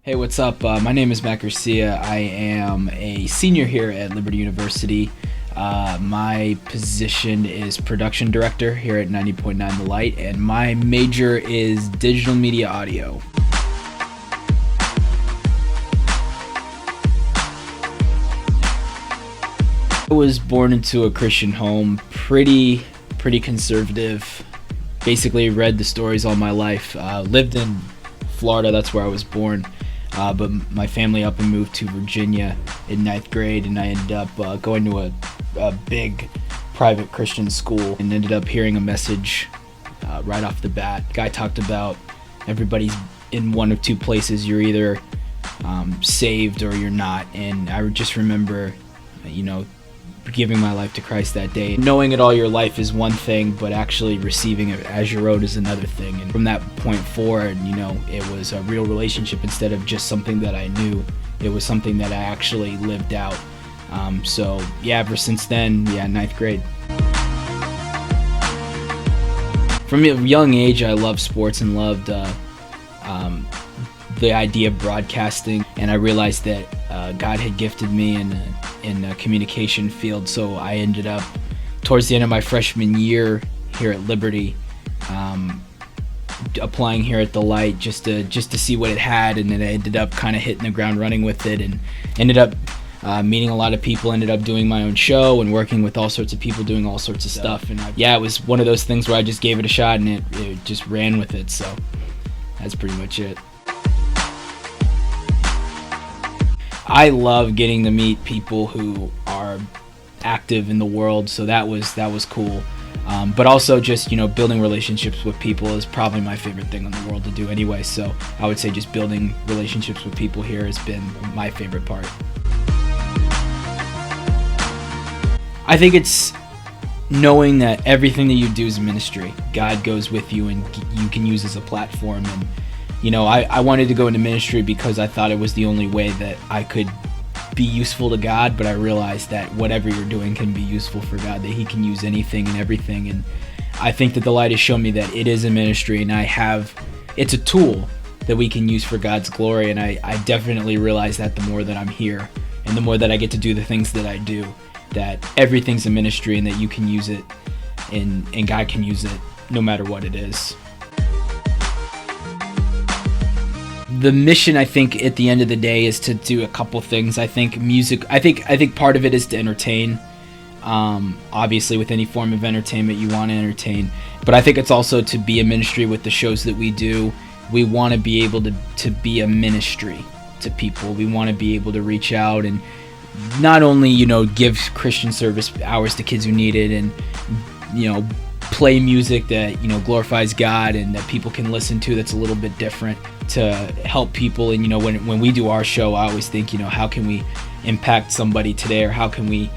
Hey, what's up? My name is Guercia. I am a senior here at Liberty University. My position is production director here at 90.9 The Light, and my major is digital media audio. I was born into a Christian home, pretty conservative. Basically read the stories all my life. Lived in Florida, that's where I was born. But my family up and moved to Virginia in ninth grade, and I ended up going to a big private Christian school and ended up hearing a message right off the bat. Guy talked about everybody's in one of two places. You're either saved or you're not. And I just remember, giving my life to Christ that day. Knowing it all your life is one thing, but actually receiving it as your own is another thing. And from that point forward, it was a real relationship instead of just something that I knew. It was something that I actually lived out. Ever since then, ninth grade. From a young age, I loved sports and loved the idea of broadcasting, and I realized that God had gifted me in a communication field, so I ended up towards the end of my freshman year here at Liberty applying here at the Light just to see what it had, and then I ended up kind of hitting the ground running with it and ended up meeting a lot of people, ended up doing my own show and working with all sorts of people doing all sorts of stuff. And it was one of those things where I just gave it a shot and it just ran with it, so that's pretty much it. I love getting to meet people who are active in the world, so that was cool. But also just, building relationships with people is probably my favorite thing in the world to do anyway, so I would say just building relationships with people here has been my favorite part. I think it's knowing that everything that you do is ministry. God goes with you and you can use as a platform. And I wanted to go into ministry because I thought it was the only way that I could be useful to God, but I realized that whatever you're doing can be useful for God, that He can use anything and everything. And I think that the Light has shown me that it is a ministry, and it's a tool that we can use for God's glory. And I definitely realize that the more that I'm here and the more that I get to do the things that I do, that everything's a ministry and that you can use it and God can use it no matter what it is. The mission, I think, at the end of the day is to do a couple things. I think music, I think part of it is to entertain. Obviously, with any form of entertainment, you want to entertain. But I think it's also to be a ministry with the shows that we do. We want to be able to be a ministry to people. We want to be able to reach out and not only, give Christian service hours to kids who need it and, play music that, glorifies God and that people can listen to that's a little bit different, to help people. And, when we do our show, I always think, how can we impact somebody today, or how can we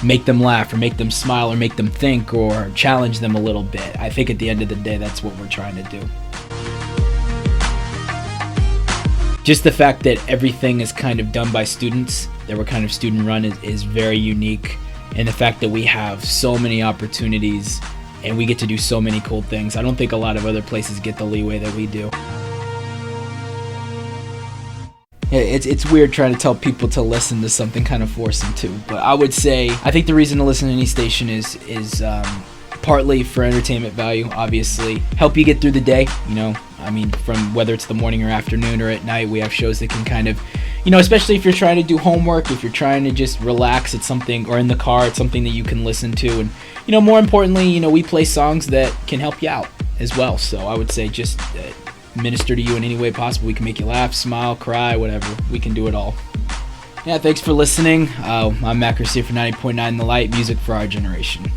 make them laugh or make them smile or make them think or challenge them a little bit. I think at the end of the day, that's what we're trying to do. Just the fact that everything is kind of done by students, that we're kind of student run, is very unique. And the fact that we have so many opportunities and we get to do so many cool things. I don't think a lot of other places get the leeway that we do. Yeah, it's weird trying to tell people to listen to something, kind of force them to. But I would say, I think the reason to listen to any station is partly for entertainment value, obviously. Help you get through the day, from whether it's the morning or afternoon or at night, we have shows that can kind of, especially if you're trying to do homework, if you're trying to just relax, it's something, or in the car, it's something that you can listen to. And, more importantly, we play songs that can help you out as well. So I would say just minister to you in any way possible. We can make you laugh, smile, cry, whatever. We can do it all. Yeah, thanks for listening. I'm Matt Guercia for 90.9 The Light, music for our generation.